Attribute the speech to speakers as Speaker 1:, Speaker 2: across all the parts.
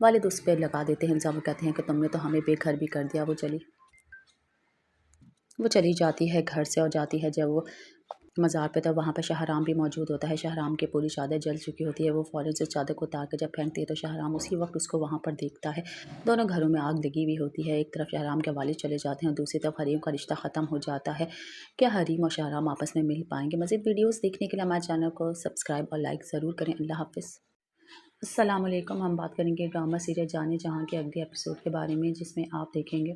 Speaker 1: والد اس پہ لگا دیتے ہیں الزام، وہ کہتے ہیں کہ تم نے تو ہمیں بے گھر بھی کر دیا۔ وہ چلی جاتی ہے گھر سے اور جاتی ہے جب وہ مزار پہ، تب وہاں پہ شاہرام بھی موجود ہوتا ہے۔ شاہرام کی پوری چادر جل چکی ہوتی ہے، وہ فوراً سے چادر کو اتار کے جب پھینکتی ہے تو شاہرام اسی وقت اس کو وہاں پر دیکھتا ہے۔ دونوں گھروں میں آگ لگی ہوئی ہوتی ہے، ایک طرف شاہرام کے والد چلے جاتے ہیں اور دوسری طرف حریم کا رشتہ ختم ہو جاتا ہے۔ کیا حریم اور شاہرام آپس میں مل پائیں گے؟ مزید ویڈیوز دیکھنے کے لیے ہمارے چینل کو سبسکرائب اور لائک ضرور کریں۔ اللہ حافظ۔ السلام علیکم، ہم بات کریں گے ڈرامہ سیریل جانے جہاں کے اگلے ایپیسوڈ کے بارے میں، جس میں آپ دیکھیں گے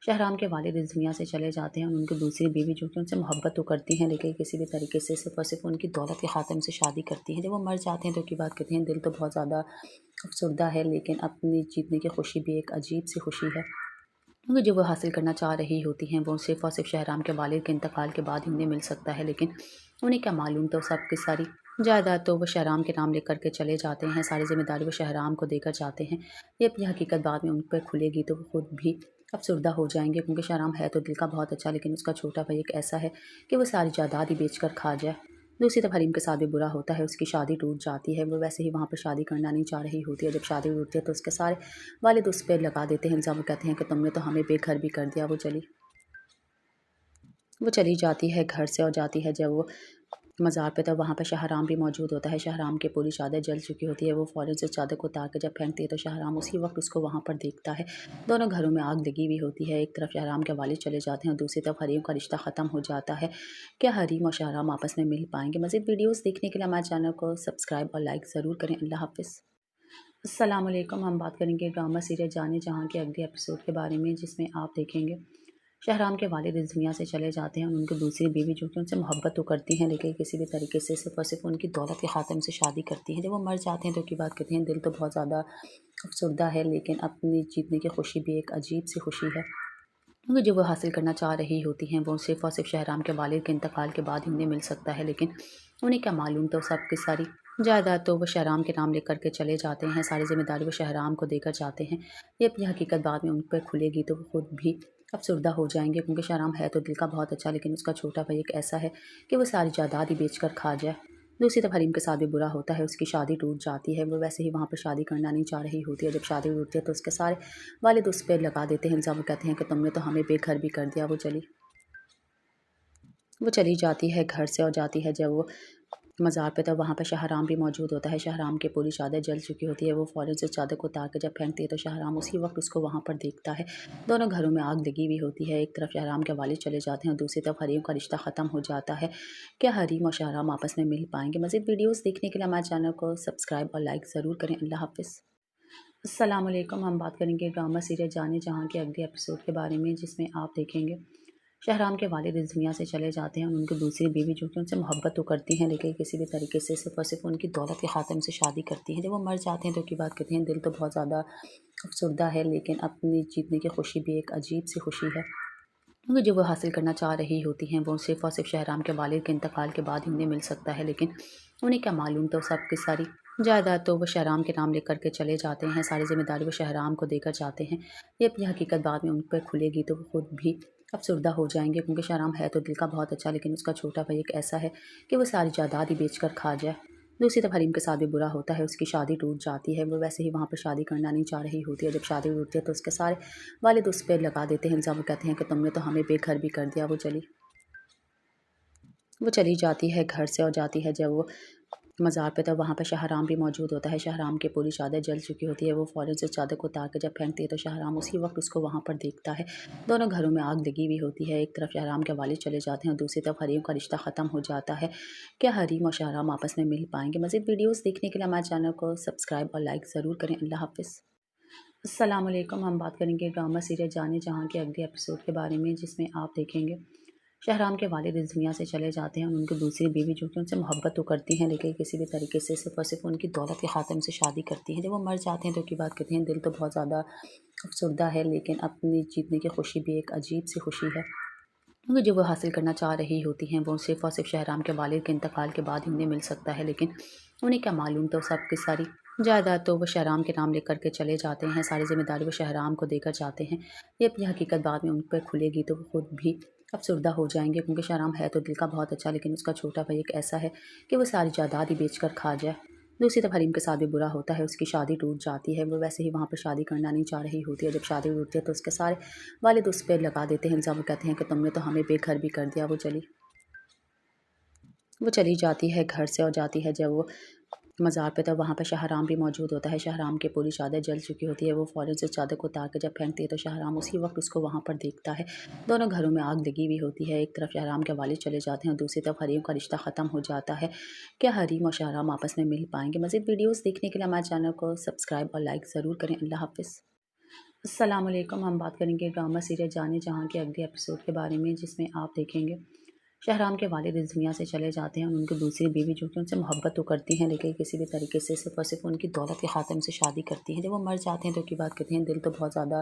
Speaker 1: شاہرام کے والد اس دنیا سے چلے جاتے ہیں اور ان کی دوسری بیوی جو کہ ان سے محبت تو کرتی ہیں لیکن کسی بھی طریقے سے صرف اور صرف ان کی دولت کی خاطر ان سے شادی کرتی ہیں۔ جب وہ مر جاتے ہیں تو کی بات کہتے ہیں دل تو بہت زیادہ افسردہ ہے، لیکن اپنی جیتنے کی خوشی بھی ایک عجیب سی خوشی ہے، کیونکہ جو وہ حاصل کرنا چاہ رہی ہوتی ہیں وہ صرف اور صرف شاہرام کے والد کے انتقال کے بعد ہی انہیں مل سکتا ہے، لیکن انہیں کیا معلوم تو سب کی ساری جائیداد تو وہ شاہرام کے نام لے کر کے چلے جاتے ہیں، ساری ذمہ داری وہ شاہرام کو دے کر جاتے ہیں۔ یہ اپنی حقیقت بعد میں ان پہ کھلے گی تو وہ خود بھی افسردہ ہو جائیں گے، کیونکہ شاہرام ہے تو دل کا بہت اچھا، لیکن اس کا چھوٹا بھائی ایک ایسا ہے کہ وہ ساری جائیداد ہی بیچ کر کھا جائے۔ دوسری طرف حریم کے ساتھ بھی برا ہوتا ہے، اس کی شادی ٹوٹ جاتی ہے، وہ ویسے ہی وہاں پر شادی کرنا نہیں چاہ رہی ہوتی ہے۔ جب شادی ٹوٹتی ہے تو اس کے سارے والد اس پہ لگا دیتے ہیں الزام، وہ کہتے ہیں کہ تم نے تو ہمیں بے گھر بھی کر دیا۔ وہ چلی جاتی ہے گھر سے اور جاتی ہے جب وہ مزار پہ، تب وہاں پہ شاہرام بھی موجود ہوتا ہے۔ شاہرام کی پوری چادر جل چکی ہوتی ہے، وہ فوراً سے چادر کو اتار کے جب پھینکتی ہے تو شاہرام اسی وقت اس کو وہاں پر دیکھتا ہے۔ دونوں گھروں میں آگ لگی ہوئی ہوتی ہے، ایک طرف شاہرام کے والد چلے جاتے ہیں اور دوسری طرف حریم کا رشتہ ختم ہو جاتا ہے۔ کیا حریم اور شاہرام آپس میں مل پائیں گے؟ مزید ویڈیوز دیکھنے کے لیے ہمارے چینل کو سبسکرائب اور لائک ضرور کریں۔ اللہ حافظ۔ السلام علیکم، ہم بات کریں گے ڈرامہ سیریل جانے جہاں کے اگلے ایپیسوڈ کے بارے میں، جس میں آپ دیکھیں گے شاہرام کے والد اس دنیا سے چلے جاتے ہیں اور ان کی دوسری بیوی جو کہ ان سے محبت تو کرتی ہیں لیکن کسی بھی طریقے سے صرف اور صرف ان کی دولت کی خاطر ان سے شادی کرتی ہیں۔ جب وہ مر جاتے ہیں تو کی بات کہتے ہیں دل تو بہت زیادہ افسردہ ہے، لیکن اپنی جیتنے کی خوشی بھی ایک عجیب سی خوشی ہے، کیونکہ جو وہ حاصل کرنا چاہ رہی ہوتی ہیں وہ صرف اور صرف شاہرام کے والد کے انتقال کے بعد ہی انہیں مل سکتا ہے، لیکن انہیں کیا معلوم تو سب کی ساری جائیداد تو وہ شاہرام کے نام لے کر کے چلے جاتے ہیں، ساری ذمہ داری وہ شاہرام کو دے کر جاتے ہیں۔ یہ اپنی حقیقت بعد میں ان پہ کھلے گی تو وہ خود بھی افسردہ ہو جائیں گے، کیونکہ شاہرام ہے تو دل کا بہت اچھا، لیکن اس کا چھوٹا بھائی ایک ایسا ہے کہ وہ ساری جائیداد ہی بیچ کر کھا جائے۔ دوسری طرف حریم کے ساتھ بھی برا ہوتا ہے، اس کی شادی ٹوٹ جاتی ہے، وہ ویسے ہی وہاں پر شادی کرنا نہیں چاہ رہی ہوتی ہے۔ جب شادی ٹوٹتی ہے تو اس کے سارے والد اس پہ لگا دیتے ہیں الزام، وہ کہتے ہیں کہ تم نے تو ہمیں بے گھر بھی کر دیا۔ وہ چلی جاتی ہے گھر سے اور جاتی ہے جب وہ مزار پہ، تب وہاں پہ شاہرام بھی موجود ہوتا ہے۔ شاہرام کی پوری چادر جل چکی ہوتی ہے، وہ فوراً سے چادر کو اتار کے جب پھینکتی ہے تو شاہرام اسی وقت اس کو وہاں پر دیکھتا ہے۔ دونوں گھروں میں آگ لگی ہوئی ہوتی ہے، ایک طرف شاہرام کے والد چلے جاتے ہیں اور دوسری طرف حریم کا رشتہ ختم ہو جاتا ہے۔ کیا حریم اور شاہرام آپس میں مل پائیں گے؟ مزید ویڈیوز دیکھنے کے لیے ہمارے چینل کو سبسکرائب اور لائک ضرور کریں۔ اللہ حافظ۔ السلام علیکم، ہم بات کریں گے ڈرامہ سیریل جانے جہاں کے اگلے ایپیسوڈ کے بارے میں، جس میں آپ دیکھیں گے شاہرام کے والد اس دنیا سے چلے جاتے ہیں اور ان کی دوسری بیوی جو کہ ان سے محبت تو کرتی ہیں لیکن کسی بھی طریقے سے صرف اور صرف ان کی دولت کی خاطر ان سے شادی کرتی ہیں۔ جب وہ مر جاتے ہیں تو کی بات کہتے ہیں دل تو بہت زیادہ افسردہ ہے، لیکن اپنی جیتنے کی خوشی بھی ایک عجیب سی خوشی ہے، کیونکہ جو وہ حاصل کرنا چاہ رہی ہوتی ہیں وہ صرف اور صرف شاہرام کے والد کے انتقال کے بعد ہی انہیں مل سکتا ہے، لیکن انہیں کیا معلوم تو سب کی ساری جائیداد تو وہ شاہرام کے نام لے کر کے چلے جاتے ہیں، ساری ذمہ داری وہ شاہرام کو دے کر جاتے ہیں۔ یہ اپنی حقیقت بعد میں ان پہ کھلے گی تو وہ خود بھی افسردہ ہو جائیں گے، کیونکہ شاہرام ہے تو دل کا بہت اچھا، لیکن اس کا چھوٹا بھائی ایک ایسا ہے کہ وہ ساری جائیداد ہی بیچ کر کھا جائے۔ دوسری طرف حریم کے ساتھ بھی برا ہوتا ہے، اس کی شادی ٹوٹ جاتی ہے، وہ ویسے ہی وہاں پر شادی کرنا نہیں چاہ رہی ہوتی ہے۔ جب شادی ٹوٹتی ہے تو اس کے سارے والد اس پہ لگا دیتے ہیں الزام، وہ کہتے ہیں کہ تم نے تو ہمیں بے گھر بھی کر دیا۔ وہ چلی جاتی ہے گھر سے اور جاتی ہے جب وہ مزار پہ، تب وہاں پہ شاہرام بھی موجود ہوتا ہے۔ شاہرام کی پوری چادر جل چکی ہوتی ہے، وہ فوراً سے چادر کو اتار کے جب پھینکتی ہے تو شاہرام اسی وقت اس کو وہاں پر دیکھتا ہے۔ دونوں گھروں میں آگ لگی ہوئی ہوتی ہے، ایک طرف شاہرام کے والد چلے جاتے ہیں اور دوسری طرف حریم کا رشتہ ختم ہو جاتا ہے۔ کیا حریم اور شاہرام آپس میں مل پائیں گے؟ مزید ویڈیوز دیکھنے کے لیے ہمارے چینل کو سبسکرائب اور لائک ضرور کریں۔ اللہ حافظ۔ السلام علیکم، ہم بات کریں گے ڈرامہ سیریل جانے جہاں کے اگلے ایپیسوڈ کے بارے میں، جس میں آپ دیکھیں گے شاہرام کے والد اس دنیا سے چلے جاتے ہیں اور ان کی دوسری بیوی جو کہ ان سے محبت تو کرتی ہیں لیکن کسی بھی طریقے سے صرف اور صرف ان کی دولت کی خاطر ان سے شادی کرتی ہیں۔ جب وہ مر جاتے ہیں تو کی بات کہتے ہیں دل تو بہت زیادہ افسردہ ہے، لیکن اپنی جیتنے کی خوشی بھی ایک عجیب سی خوشی ہے، کیونکہ جو وہ حاصل کرنا چاہ رہی ہوتی ہیں وہ صرف اور صرف شاہرام کے والد کے انتقال کے بعد ہی انہیں مل سکتا ہے، لیکن انہیں کیا معلوم تو سب کی ساری جائیداد تو وہ شاہرام کے نام لے کر کے چلے جاتے ہیں، ساری ذمہ داری وہ شاہرام کو دے کر جاتے ہیں۔ یہ اپنی حقیقت بعد میں ان پہ کھلے گی تو وہ خود بھی افسردہ ہو جائیں گے، کیونکہ شہرام ہے تو دل کا بہت اچھا، لیکن اس کا چھوٹا بھائی ایک ایسا ہے کہ وہ ساری جائیداد ہی بیچ کر کھا جائے۔ دوسری طرف حریم کے ساتھ بھی برا ہوتا ہے، اس کی شادی ٹوٹ جاتی ہے، وہ ویسے ہی وہاں پر شادی کرنا نہیں چاہ رہی ہوتی ہے۔ جب شادی ٹوٹتی ہے تو اس کے سارے والد اس پہ لگا دیتے ہیں الزام، وہ کہتے ہیں کہ تم نے تو ہمیں بے گھر بھی کر دیا۔ وہ چلی جاتی ہے گھر سے، اور جاتی ہے جب وہ مزار پہ، تو وہاں پہ شہرام بھی موجود ہوتا ہے۔ شہرام کی پوری چادر جل چکی ہوتی ہے، وہ فوراً سے چادر کو اتار کے جب پھینکتی ہے تو شہرام اسی وقت اس کو وہاں پر دیکھتا ہے۔ دونوں گھروں میں آگ لگی ہوئی ہوتی ہے، ایک طرف شہرام کے والد چلے جاتے ہیں اور دوسری طرف حریم کا رشتہ ختم ہو جاتا ہے۔ کیا حریم اور شہرام آپس میں مل پائیں گے؟ مزید ویڈیوز دیکھنے کے لیے ہمارے چینل کو سبسکرائب اور لائک ضرور کریں۔ اللہ حافظ۔ السلام علیکم، ہم بات کریں گے ڈرامہ سیریل جانے جہاں کے اگلے ایپیسوڈ کے بارے میں، جس میں آپ دیکھیں گے شہرام کے والد اس دنیا سے چلے جاتے ہیں اور ان کی دوسری بیوی جو کہ ان سے محبت تو کرتی ہیں لیکن کسی بھی طریقے سے صرف اور صرف ان کی دولت کے خاطر ان سے شادی کرتی ہیں۔ جب وہ مر جاتے ہیں تو کی بات کہتے ہیں دل تو بہت زیادہ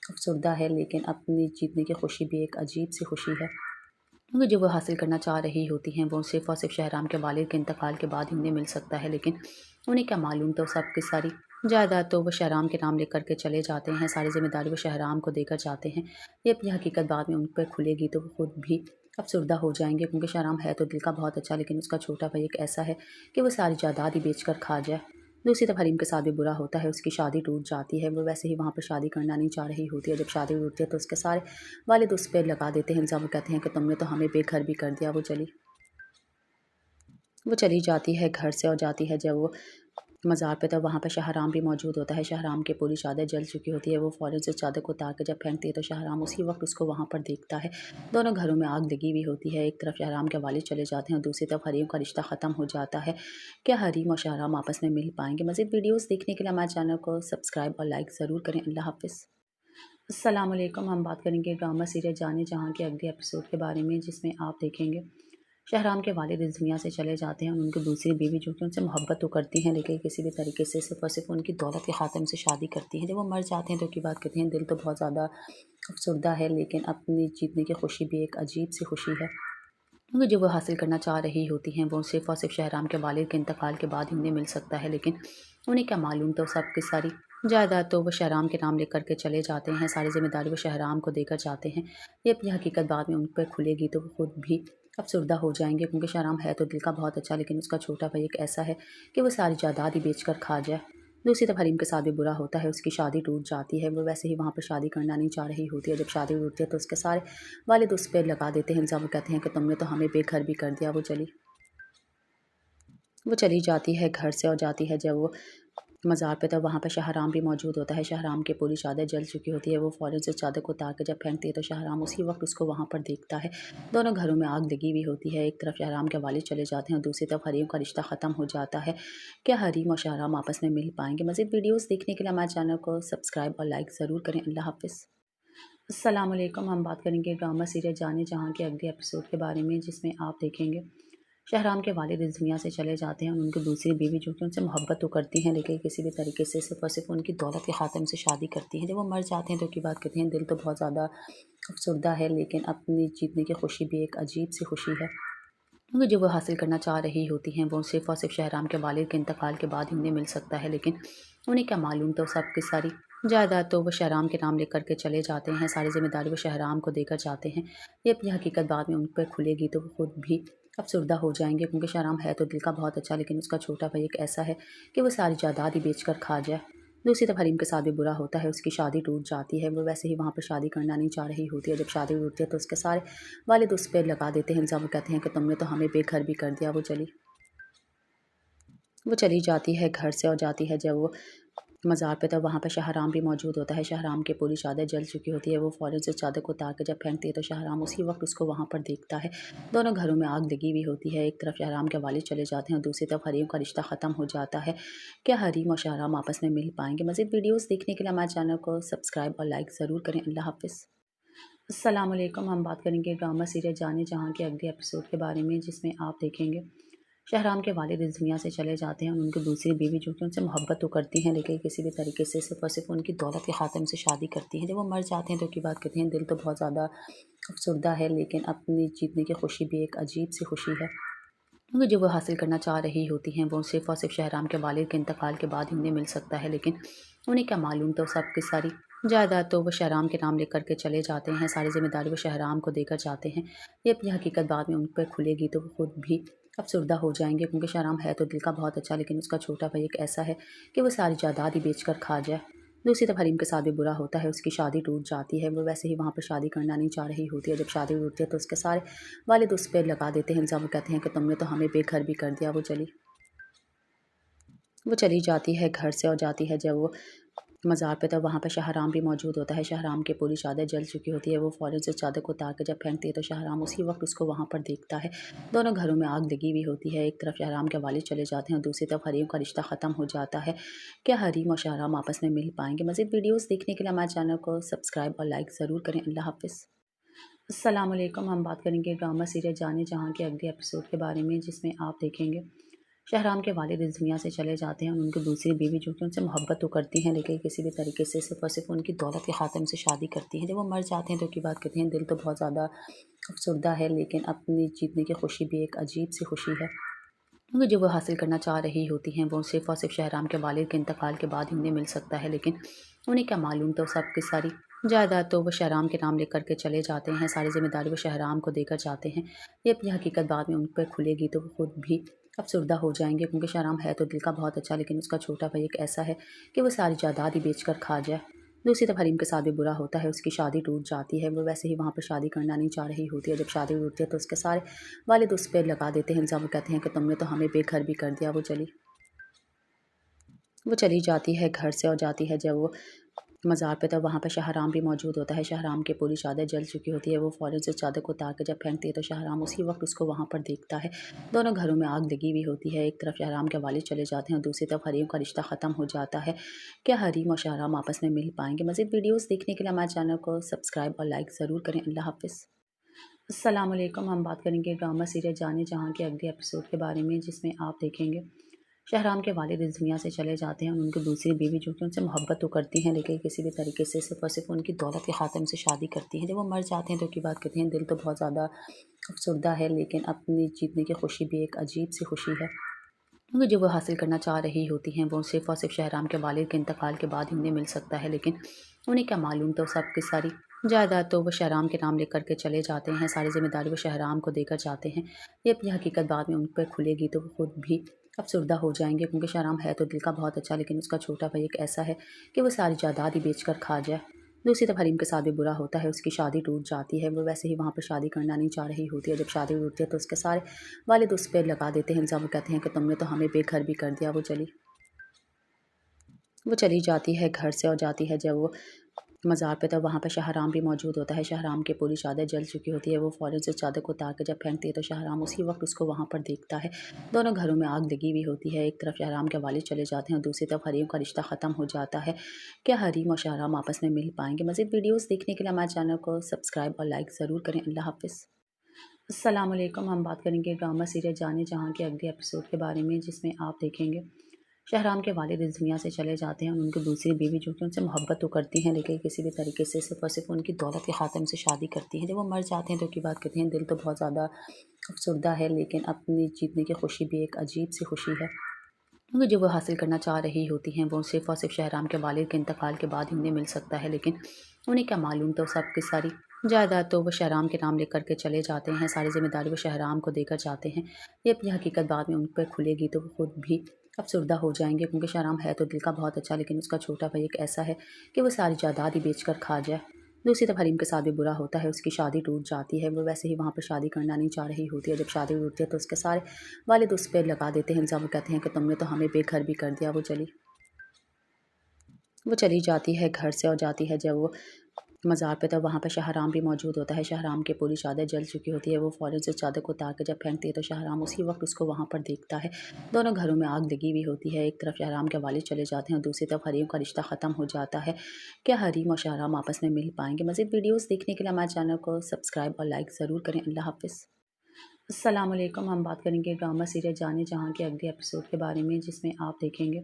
Speaker 1: افسردہ ہے، لیکن اپنی جیتنے کی خوشی بھی ایک عجیب سی خوشی ہے، کیونکہ جو وہ حاصل کرنا چاہ رہی ہوتی ہیں وہ صرف اور صرف شہرام کے والد کے انتقال کے بعد ہی انہیں مل سکتا ہے۔ لیکن انہیں کیا معلوم، تو سب کی ساری جائیداد تو وہ شہرام کے نام لے کر کے چلے جاتے ہیں، ساری ذمہ داری وہ شہرام کو دے کر جاتے ہیں۔ یہ اپنی حقیقت بعد میں ان پہ کھلے گی تو وہ خود بھی افسردہ ہو جائیں گے، کیونکہ شہرام ہے تو دل کا بہت اچھا، لیکن اس کا چھوٹا بھائی ایک ایسا ہے کہ وہ ساری جائیداد ہی بیچ کر کھا جائے۔ دوسری طرف حریم کے ساتھ بھی برا ہوتا ہے، اس کی شادی ٹوٹ جاتی ہے، وہ ویسے ہی وہاں پر شادی کرنا نہیں چاہ رہی ہوتی ہے۔ جب شادی ٹوٹتی ہے تو اس کے سارے والد اس پہ لگا دیتے ہیں الزام، وہ کہتے ہیں کہ تم نے تو ہمیں بے گھر بھی کر دیا۔ وہ چلی جاتی ہے گھر سے، اور جاتی ہے جب وہ مزار پہ، تو وہاں پہ شہرام بھی موجود ہوتا ہے۔ شہرام کی پوری چادر جل چکی ہوتی ہے، وہ فوراً سے چادر کو اتار کے جب پھینکتی ہے تو شہرام اسی وقت اس کو وہاں پر دیکھتا ہے۔ دونوں گھروں میں آگ لگی ہوئی ہوتی ہے، ایک طرف شہرام کے والد چلے جاتے ہیں اور دوسری طرف حریم کا رشتہ ختم ہو جاتا ہے۔ کیا حریم اور شہرام آپس میں مل پائیں گے؟ مزید ویڈیوز دیکھنے کے لیے ہمارے چینل کو سبسکرائب اور لائک ضرور کریں۔ اللہ حافظ۔ السلام علیکم، ہم بات کریں گے ڈرامہ سیریل جانے جہاں کے اگلے ایپیسوڈ کے بارے میں، جس میں آپ دیکھیں گے شہرام کے والد اس دنیا سے چلے جاتے ہیں اور ان کی دوسری بیوی جو کہ ان سے محبت تو کرتی ہیں لیکن کسی بھی طریقے سے صرف اور صرف ان کی دولت کے خاطر ان سے شادی کرتی ہیں۔ جب وہ مر جاتے ہیں تو کی بات کہتے ہیں دل تو بہت زیادہ افسردہ ہے، لیکن اپنی جیتنے کی خوشی بھی ایک عجیب سی خوشی ہے، کیونکہ جو وہ حاصل کرنا چاہ رہی ہوتی ہیں وہ صرف اور صرف شہرام کے والد کے انتقال کے بعد ہی انہیں مل سکتا ہے۔ لیکن انہیں کیا معلوم، تو سب کی ساری جائیداد تو وہ شہرام کے نام لے کر کے چلے جاتے ہیں، ساری ذمہ داری وہ شہرام کو دے کر جاتے ہیں۔ یہ اپنی حقیقت بعد میں ان پہ کھلے گی تو وہ خود بھی افسردہ ہو جائیں گے، کیونکہ شہرام ہے تو دل کا بہت اچھا، لیکن اس کا چھوٹا بھائی ایک ایسا ہے کہ وہ ساری جائیداد ہی بیچ کر کھا جائے۔ دوسری طرف حریم کے ساتھ بھی برا ہوتا ہے، اس کی شادی ٹوٹ جاتی ہے، وہ ویسے ہی وہاں پر شادی کرنا نہیں چاہ رہی ہوتی ہے۔ جب شادی ٹوٹتی ہے تو اس کے سارے والد اس پہ لگا دیتے ہیں الزام، وہ کہتے ہیں کہ تم نے تو ہمیں بے گھر بھی کر دیا۔ وہ چلی جاتی ہے گھر سے، اور جاتی ہے جب وہ مزار پہ، تو وہاں پہ شہرام بھی موجود ہوتا ہے۔ شہرام کی پوری چادر جل چکی ہوتی ہے، وہ فوراً سے چادر کو اتار کے جب پھینکتی ہے تو شہرام اسی وقت اس کو وہاں پر دیکھتا ہے۔ دونوں گھروں میں آگ لگی ہوئی ہوتی ہے، ایک طرف شہرام کے والد چلے جاتے ہیں اور دوسری طرف حریم کا رشتہ ختم ہو جاتا ہے۔ کیا حریم اور شہرام آپس میں مل پائیں گے؟ مزید ویڈیوز دیکھنے کے لیے ہمارے چینل کو سبسکرائب اور لائک ضرور کریں۔ اللہ حافظ۔ السلام علیکم، ہم بات کریں گے ڈرامہ سیریل جانے جہاں کے اگلے ایپیسوڈ کے بارے میں، جس میں آپ دیکھیں گے شہرام کے والد اس دنیا سے چلے جاتے ہیں اور ان کی دوسری بیوی جو کہ ان سے محبت تو کرتی ہیں لیکن کسی بھی طریقے سے صرف اور صرف ان کی دولت کے خاطر ان سے شادی کرتی ہیں۔ جب وہ مر جاتے ہیں تو کی بات کہتے ہیں دل تو بہت زیادہ افسردہ ہے، لیکن اپنی جیتنے کی خوشی بھی ایک عجیب سی خوشی ہے، کیونکہ جو وہ حاصل کرنا چاہ رہی ہوتی ہیں وہ صرف اور صرف شہرام کے والد کے انتقال کے بعد ہی انہیں مل سکتا ہے۔ لیکن انہیں کیا معلوم، تو سب کی ساری جائیداد تو وہ شہرام کے نام لے کر کے چلے جاتے ہیں، ساری ذمہ داری وہ شہرام کو دے کر جاتے ہیں۔ یہ اپنی حقیقت بعد میں ان پہ کھلے گی تو وہ خود بھی افسردہ ہو جائیں گے، کیونکہ شہرام ہے تو دل کا بہت اچھا، لیکن اس کا چھوٹا بھائی ایک ایسا ہے کہ وہ ساری جائیداد ہی بیچ کر کھا جائے۔ دوسری طرف حریم کے ساتھ بھی برا ہوتا ہے، اس کی شادی ٹوٹ جاتی ہے، وہ ویسے ہی وہاں پر شادی کرنا نہیں چاہ رہی ہوتی ہے۔ جب شادی ٹوٹتی ہے تو اس کے سارے والد اس پہ لگا دیتے ہیں الزام، وہ کہتے ہیں کہ تم نے تو ہمیں بے گھر بھی کر دیا۔ وہ چلی جاتی ہے گھر سے، اور جاتی ہے جب وہ مزار پہ، تو وہاں پہ شہرام بھی موجود ہوتا ہے۔ شہرام کی پوری چادر جل چکی ہوتی ہے، وہ فوراً سے چادر کو اتار کے جب پھینکتی ہے تو شہرام اسی وقت اس کو وہاں پر دیکھتا ہے۔ دونوں گھروں میں آگ لگی ہوئی ہوتی ہے، ایک طرف شہرام کے والد چلے جاتے ہیں اور دوسری طرف حریم کا رشتہ ختم ہو جاتا ہے۔ کیا حریم اور شہرام آپس میں مل پائیں گے؟ مزید ویڈیوز دیکھنے کے لیے ہمارے چینل کو سبسکرائب اور لائک ضرور کریں۔ اللہ حافظ۔ السلام علیکم، ہم بات کریں گے ڈرامہ سیریل جانے جہاں کے اگلے ایپیسوڈ کے بارے میں، جس میں آپ دیکھیں گے شہرام کے والد اس دنیا سے چلے جاتے ہیں اور ان کی دوسری بیوی جو کہ ان سے محبت تو کرتی ہیں لیکن کسی بھی طریقے سے صرف اور صرف ان کی دولت کے خاطر ان سے شادی کرتی ہیں۔ جب وہ مر جاتے ہیں تو کی بات کہتے ہیں دل تو بہت زیادہ افسردہ ہے، لیکن اپنی جیتنے کی خوشی بھی ایک عجیب سی خوشی ہے، کیونکہ جو وہ حاصل کرنا چاہ رہی ہوتی ہیں وہ صرف اور صرف شہرام کے والد کے انتقال کے بعد ہی انہیں مل سکتا ہے۔ لیکن انہیں کیا معلوم، تو سب کی ساری جائیداد تو وہ شہرام کے نام لکھ کر کے چلے جاتے ہیں، ساری ذمہ داری وہ شہرام کو دے کر جاتے ہیں۔ یہ اپنی حقیقت بعد میں ان پہ کھلے گی تو وہ خود بھی افسردہ ہو جائیں گے، کیونکہ شہرام ہے تو دل کا بہت اچھا، لیکن اس کا چھوٹا بھائی ایک ایسا ہے کہ وہ ساری جائیداد ہی بیچ کر کھا جائے۔ دوسری طرف حریم کے ساتھ بھی برا ہوتا ہے، اس کی شادی ٹوٹ جاتی ہے، وہ ویسے ہی وہاں پر شادی کرنا نہیں چاہ رہی ہوتی ہے۔ جب شادی ٹوٹتی ہے تو اس کے سارے والد اس پہ لگا دیتے ہیں الزام، وہ کہتے ہیں کہ تم نے تو ہمیں بے گھر بھی کر دیا۔ وہ چلی جاتی ہے گھر سے، اور جاتی ہے جب وہ مزار پہ، تب وہاں پہ شہرام بھی موجود ہوتا ہے۔ شہرام کی پوری چادر جل چکی ہوتی ہے، وہ فوراً سے چادر کو اتار کے جب پھینکتی ہے تو شہرام اسی وقت اس کو وہاں پر دیکھتا ہے۔ دونوں گھروں میں آگ لگی ہوئی ہوتی ہے، ایک طرف شہرام کے والد چلے جاتے ہیں اور دوسری طرف حریم کا رشتہ ختم ہو جاتا ہے۔ کیا حریم اور شہرام آپس میں مل پائیں گے؟ مزید ویڈیوز دیکھنے کے لیے ہمارے چینل کو سبسکرائب اور لائک ضرور کریں۔ اللہ حافظ۔ السلام علیکم، ہم بات کریں گے ڈرامہ سیریل جانے جہاں کے اگلے ایپیسوڈ کے بارے میں، جس میں آپ دیکھیں گے شہرام کے والد اس دنیا سے چلے جاتے ہیں اور ان کی دوسری بیوی جو کہ ان سے محبت تو کرتی ہیں لیکن کسی بھی طریقے سے صرف اور صرف ان کی دولت کے خاطر ان سے شادی کرتی ہیں۔ جب وہ مر جاتے ہیں تو کی بات کہتے ہیں دل تو بہت زیادہ افسردہ ہے، لیکن اپنی جیتنے کی خوشی بھی ایک عجیب سی خوشی ہے، کیونکہ جو وہ حاصل کرنا چاہ رہی ہوتی ہیں وہ صرف اور صرف شہرام کے والد کے انتقال کے بعد ہی انہیں مل سکتا ہے، لیکن انہیں کیا معلوم، تو سب کی ساری جائیداد تو وہ شہرام کے نام لکھ کر کے چلے جاتے ہیں، ساری ذمہ داری وہ شہرام کو دے کر جاتے ہیں۔ یہ اپنی حقیقت بعد میں ان پہ کھلے گی تو وہ خود بھی افسردہ ہو جائیں گے، کیونکہ شہرام ہے تو دل کا بہت اچھا، لیکن اس کا چھوٹا بھائی ایک ایسا ہے کہ وہ ساری جائیداد ہی بیچ کر کھا جائے۔ دوسری طرف حریم کے ساتھ بھی برا ہوتا ہے، اس کی شادی ٹوٹ جاتی ہے، وہ ویسے ہی وہاں پر شادی کرنا نہیں چاہ رہی ہوتی ہے۔ جب شادی ٹوٹتی ہے تو اس کے سارے والد اس پہ لگا دیتے ہیں الزام، وہ کہتے ہیں کہ تم نے تو ہمیں بے گھر بھی کر دیا۔ وہ چلی جاتی ہے گھر سے، اور جاتی ہے جب وہ مزار پہ، تب وہاں پہ شہرام بھی موجود ہوتا ہے۔ شہرام کی پوری چادر جل چکی ہوتی ہے، وہ فوراً سے چادر کو اتار کے جب پھینکتی ہے تو شہرام اسی وقت اس کو وہاں پر دیکھتا ہے۔ دونوں گھروں میں آگ لگی ہوئی ہوتی ہے، ایک طرف شہرام کے والد چلے جاتے ہیں اور دوسری طرف حریم کا رشتہ ختم ہو جاتا ہے۔ کیا حریم اور شہرام آپس میں مل پائیں گے؟ مزید ویڈیوز دیکھنے کے لیے ہمارے چینل کو سبسکرائب اور لائک ضرور کریں۔ اللہ حافظ۔ السلام علیکم، ہم بات کریں گے ڈرامہ سیریل جانے جہاں کے اگلے ایپیسوڈ کے بارے میں، جس میں آپ دیکھیں گے شہرام کے والد اس دنیا سے چلے جاتے ہیں اور ان کی دوسری بیوی جو کہ ان سے محبت تو کرتی ہیں لیکن کسی بھی طریقے سے صرف اور صرف ان کی دولت کے خاطر ان سے شادی کرتی ہیں۔ جب وہ مر جاتے ہیں تو کی بات کہتے ہیں دل تو بہت زیادہ افسردہ ہے، لیکن اپنی جیتنے کی خوشی بھی ایک عجیب سی خوشی ہے، کیونکہ جو وہ حاصل کرنا چاہ رہی ہوتی ہیں وہ صرف اور صرف شہرام کے والد کے انتقال کے بعد ہی انہیں مل سکتا ہے، لیکن انہیں کیا معلوم، تو سب کی ساری جائیداد تو وہ شہرام کے نام لکھ کر کے چلے جاتے ہیں، ساری ذمہ داری وہ شہرام کو دے کر جاتے ہیں۔ یہ اپنی حقیقت بعد میں ان پہ کھلے گی تو وہ خود بھی افسردہ ہو جائیں گے، کیونکہ شہرام ہے تو دل کا بہت اچھا، لیکن اس کا چھوٹا بھائی ایک ایسا ہے کہ وہ ساری جائیداد ہی بیچ کر کھا جائے۔ دوسری طرف حریم کے ساتھ بھی برا ہوتا ہے، اس کی شادی ٹوٹ جاتی ہے، وہ ویسے ہی وہاں پر شادی کرنا نہیں چاہ رہی ہوتی ہے۔ جب شادی ٹوٹتی ہے تو اس کے سارے والد اس پہ لگا دیتے ہیں الزام، وہ کہتے ہیں کہ تم نے تو ہمیں بے گھر بھی کر دیا۔ وہ چلی جاتی ہے گھر سے، اور جاتی ہے جب وہ مزار پہ، تب وہاں پہ شہرام بھی موجود ہوتا ہے۔ شہرام کی پوری چادر جل چکی ہوتی ہے، وہ فوراً سے چادر کو اتار کے جب پھینکتی ہے تو شہرام اسی وقت اس کو وہاں پر دیکھتا ہے۔ دونوں گھروں میں آگ لگی ہوئی ہوتی ہے، ایک طرف شہرام کے والد چلے جاتے ہیں اور دوسری طرف حریم کا رشتہ ختم ہو جاتا ہے۔ کیا حریم اور شہرام آپس میں مل پائیں گے؟ مزید ویڈیوز دیکھنے کے لیے ہمارے چینل کو سبسکرائب اور لائک ضرور کریں۔ اللہ حافظ۔ السلام علیکم، ہم بات کریں گے ڈرامہ سیریل جانے جہاں کے اگلے ایپیسوڈ کے بارے میں، جس میں آپ دیکھیں گے شہرام کے والد اس دنیا سے چلے جاتے ہیں اور ان کی دوسری بیوی جو کہ ان سے محبت تو کرتی ہیں لیکن کسی بھی طریقے سے صرف اور صرف ان کی دولت کے خاطر ان سے شادی کرتی ہیں۔ جب وہ مر جاتے ہیں تو کی بات کہتے ہیں دل تو بہت زیادہ افسردہ ہے، لیکن اپنی جیتنے کی خوشی بھی ایک عجیب سی خوشی ہے، کیونکہ جو وہ حاصل کرنا چاہ رہی ہوتی ہیں وہ صرف اور صرف شہرام کے والد کے انتقال کے بعد ہی انہیں مل سکتا ہے، لیکن انہیں کیا معلوم، تو سب کی ساری جائیداد تو وہ شہرام کے نام لکھ کر کے چلے جاتے ہیں، ساری ذمہ داری وہ شہرام کو دے کر جاتے ہیں۔ یہ اپنی حقیقت بعد میں ان پہ کھلے گی تو وہ خود بھی افسردہ ہو جائیں گے، کیونکہ شہرام ہے تو دل کا بہت اچھا، لیکن اس کا چھوٹا بھائی ایک ایسا ہے کہ وہ ساری جائیداد ہی بیچ کر کھا جائے۔ دوسری طرف حریم کے ساتھ بھی برا ہوتا ہے، اس کی شادی ٹوٹ جاتی ہے، وہ ویسے ہی وہاں پر شادی کرنا نہیں چاہ رہی ہوتی ہے۔ جب شادی ٹوٹتی ہے تو اس کے سارے والد اس پہ لگا دیتے ہیں الزام، وہ کہتے ہیں کہ تم نے تو ہمیں بے گھر بھی کر دیا۔ وہ چلی جاتی ہے گھر سے، اور جاتی ہے جب وہ مزار پہ، تب وہاں پہ شہرام بھی موجود ہوتا ہے۔ شہرام کی پوری چادر جل چکی ہوتی ہے، وہ فوراً سے چادر کو اتار کے جب پھینکتی ہے تو شہرام اسی وقت اس کو وہاں پر دیکھتا ہے۔ دونوں گھروں میں آگ لگی ہوئی ہوتی ہے، ایک طرف شہرام کے والد چلے جاتے ہیں اور دوسری طرف حریم کا رشتہ ختم ہو جاتا ہے۔ کیا حریم اور شہرام آپس میں مل پائیں گے؟ مزید ویڈیوز دیکھنے کے لیے ہمارے چینل کو سبسکرائب اور لائک ضرور کریں۔ اللہ حافظ۔ السلام علیکم، ہم بات کریں گے ڈرامہ سیریل جانے جہاں کے اگلے ایپیسوڈ کے بارے میں، جس میں آپ دیکھیں گے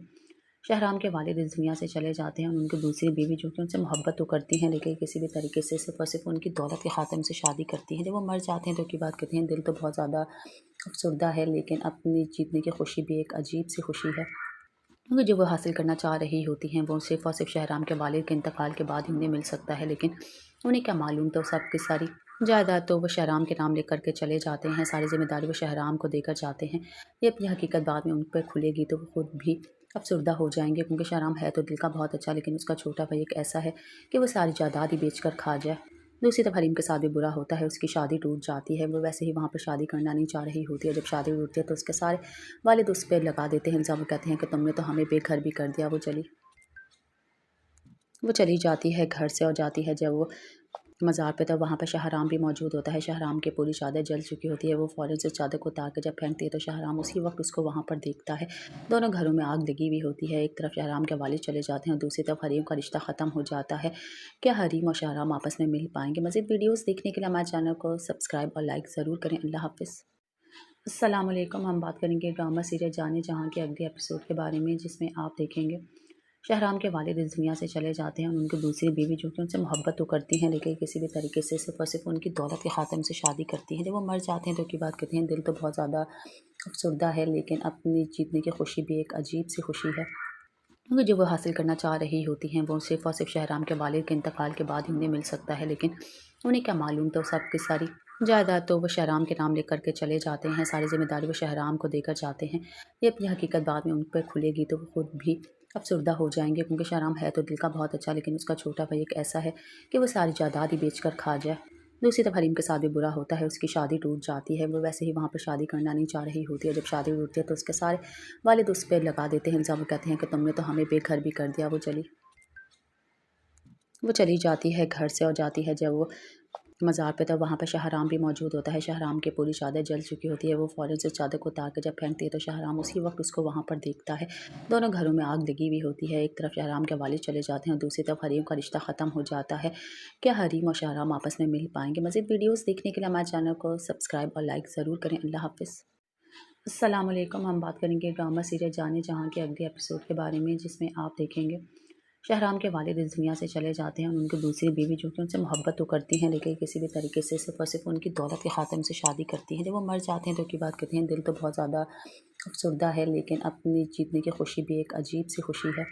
Speaker 1: شہرام کے والد اس دنیا سے چلے جاتے ہیں اور ان کی دوسری بیوی جو کہ ان سے محبت تو کرتی ہیں لیکن کسی بھی طریقے سے صرف اور صرف ان کی دولت کے خاطر ان سے شادی کرتی ہیں۔ جب وہ مر جاتے ہیں تو کی بات کہتے ہیں دل تو بہت زیادہ افسردہ ہے، لیکن اپنی جیتنے کی خوشی بھی ایک عجیب سی خوشی ہے، کیونکہ جو وہ حاصل کرنا چاہ رہی ہوتی ہیں وہ صرف اور صرف شہرام کے والد کے انتقال کے بعد ہی انہیں مل سکتا ہے، لیکن انہیں کیا معلوم، تو سب کی ساری جائیداد تو وہ شہرام کے نام لے کر کے چلے جاتے ہیں، ساری ذمہ داری وہ شہرام کو دے کر جاتے ہیں۔ یہ اپنی حقیقت بعد میں ان پہ کھلے گی تو وہ خود بھی افسردہ ہو جائیں گے، کیونکہ شہرام ہے تو دل کا بہت اچھا، لیکن اس کا چھوٹا بھائی ایک ایسا ہے کہ وہ ساری جائیداد ہی بیچ کر کھا جائے۔ دوسری طرف حریم کے ساتھ بھی برا ہوتا ہے، اس کی شادی ٹوٹ جاتی ہے، وہ ویسے ہی وہاں پر شادی کرنا نہیں چاہ رہی ہوتی ہے۔ جب شادی ٹوٹتی ہے تو اس کے سارے والد اس پہ لگا دیتے ہیں الزام، وہ کہتے ہیں کہ تم نے تو ہمیں بے گھر بھی کر دیا۔ وہ چلی جاتی ہے گھر سے، اور جاتی ہے جب وہ مزار پہ، تو وہاں پہ شہرام بھی موجود ہوتا ہے۔ شہرام کی پوری چادر جل چکی ہوتی ہے، وہ فوراً سے چادر کو اتار کے جب پھینکتی ہے تو شہرام اسی وقت اس کو وہاں پر دیکھتا ہے۔ دونوں گھروں میں آگ لگی ہوئی ہوتی ہے، ایک طرف شہرام کے والد چلے جاتے ہیں اور دوسری طرف حریم کا رشتہ ختم ہو جاتا ہے۔ کیا حریم اور شہرام آپس میں مل پائیں گے؟ مزید ویڈیوز دیکھنے کے لیے ہمارے چینل کو سبسکرائب اور لائک ضرور کریں۔ اللہ حافظ۔ السلام علیکم، ہم بات کریں گے ڈرامہ سیریل جانے جہاں کے اگلے ایپیسوڈ کے بارے میں، جس میں آپ دیکھیں گے شہرام کے والد اس دنیا سے چلے جاتے ہیں اور ان کی دوسری بیوی جو کہ ان سے محبت تو کرتی ہیں لیکن کسی بھی طریقے سے صرف اور صرف ان کی دولت کے خاطر ان سے شادی کرتی ہیں۔ جب وہ مر جاتے ہیں تو کی بات کہتے ہیں دل تو بہت زیادہ افسردہ ہے، لیکن اپنی جیتنے کی خوشی بھی ایک عجیب سی خوشی ہے، کیونکہ جو وہ حاصل کرنا چاہ رہی ہوتی ہیں وہ صرف اور صرف شہرام کے والد کے انتقال کے بعد ہی انہیں مل سکتا ہے، لیکن انہیں کیا معلوم، تو سب کی ساری جائیداد تو وہ شہرام کے نام لے کر کے چلے جاتے ہیں، ساری ذمہ داری وہ شہرام کو دے کر جاتے ہیں۔ یہ اپنی حقیقت بعد میں ان پہ کھلے گی تو وہ خود بھی افسردہ ہو جائیں گے، کیونکہ شہرام ہے تو دل کا بہت اچھا، لیکن اس کا چھوٹا بھائی ایک ایسا ہے کہ وہ ساری جائیداد ہی بیچ کر کھا جائے۔ دوسری طرف حریم کے ساتھ بھی برا ہوتا ہے، اس کی شادی ٹوٹ جاتی ہے، وہ ویسے ہی وہاں پر شادی کرنا نہیں چاہ رہی ہوتی ہے۔ جب شادی ٹوٹتی ہے تو اس کے سارے والد اس پہ لگا دیتے ہیں الزام، وہ کہتے ہیں کہ تم نے تو ہمیں بے گھر بھی کر دیا۔ وہ چلی جاتی ہے گھر سے، اور جاتی ہے جب وہ مزار پہ، تو وہاں پہ شہرام بھی موجود ہوتا ہے۔ شہرام کی پوری چادر جل چکی ہوتی ہے، وہ فوراً سے چادر کو اتار کے جب پھینکتی ہے تو شہرام اسی وقت اس کو وہاں پر دیکھتا ہے۔ دونوں گھروں میں آگ لگی ہوئی ہوتی ہے، ایک طرف شہرام کے والد چلے جاتے ہیں اور دوسری طرف حریم کا رشتہ ختم ہو جاتا ہے۔ کیا حریم اور شہرام آپس میں مل پائیں گے؟ مزید ویڈیوز دیکھنے کے لیے ہمارے چینل کو سبسکرائب اور لائک ضرور کریں۔ اللہ حافظ۔ السلام علیکم، ہم بات کریں گے ڈرامہ سیریل جانے جہاں کے اگلے ایپیسوڈ کے بارے میں، جس میں آپ دیکھیں گے شہرام کے والد اس دنیا سے چلے جاتے ہیں اور ان کی دوسری بیوی جو کہ ان سے محبت تو کرتی ہیں لیکن کسی بھی طریقے سے صرف اور صرف ان کی دولت کے خاطر ان سے شادی کرتی ہیں۔ جب وہ مر جاتے ہیں تو کی بات کہتے ہیں دل تو بہت زیادہ افسردہ ہے، لیکن اپنی جیتنے کی خوشی بھی ایک عجیب سی خوشی ہے،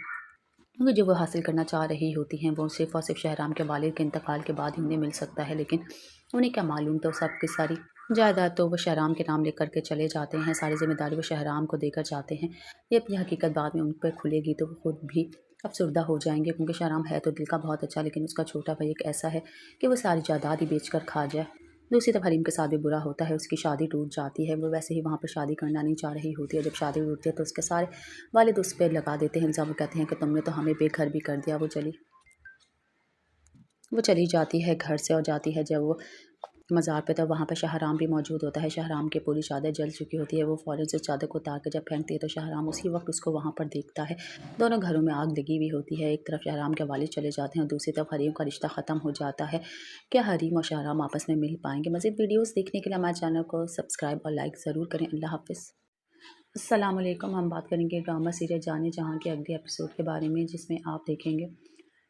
Speaker 1: کیونکہ جو وہ حاصل کرنا چاہ رہی ہوتی ہیں وہ صرف اور صرف شہرام کے والد کے انتقال کے بعد ہی انہیں مل سکتا ہے، لیکن انہیں کیا معلوم، تو سب کی ساری جائیداد تو وہ شہرام کے نام لے کر کے چلے جاتے ہیں، ساری ذمہ داری وہ شہرام کو دے کر جاتے ہیں۔ یہ اپنی حقیقت بعد میں ان پہ کھلے گی تو وہ خود بھی افسردہ ہو جائیں گے، کیونکہ شہرام ہے تو دل کا بہت اچھا، لیکن اس کا چھوٹا بھائی ایک ایسا ہے کہ وہ ساری جائیداد ہی بیچ کر کھا جائے۔ دوسری طرف حریم کے ساتھ بھی برا ہوتا ہے، اس کی شادی ٹوٹ جاتی ہے، وہ ویسے ہی وہاں پر شادی کرنا نہیں چاہ رہی ہوتی ہے۔ جب شادی ٹوٹتی ہے تو اس کے سارے والد اس پہ لگا دیتے ہیں الزام، وہ کہتے ہیں کہ تم نے تو ہمیں بے گھر بھی کر دیا۔ وہ چلی جاتی ہے گھر سے، اور جاتی ہے جب وہ مزار پہ، تو وہاں پہ شہرام بھی موجود ہوتا ہے۔ شہرام کی پوری چادر جل چکی ہوتی ہے، وہ فوراً سے چادر کو اتار کے جب پھینکتی ہے تو شہرام اسی وقت اس کو وہاں پر دیکھتا ہے۔ دونوں گھروں میں آگ لگی ہوئی ہوتی ہے، ایک طرف شہرام کے والد چلے جاتے ہیں اور دوسری طرف حریم کا رشتہ ختم ہو جاتا ہے۔ کیا حریم اور شہرام آپس میں مل پائیں گے؟ مزید ویڈیوز دیکھنے کے لیے ہمارے چینل کو سبسکرائب اور لائک ضرور کریں۔ اللہ حافظ۔ السلام علیکم، ہم بات کریں گے ڈرامہ سیریل جانے جہاں کے اگلے ایپیسوڈ کے بارے میں، جس میں آپ دیکھیں گے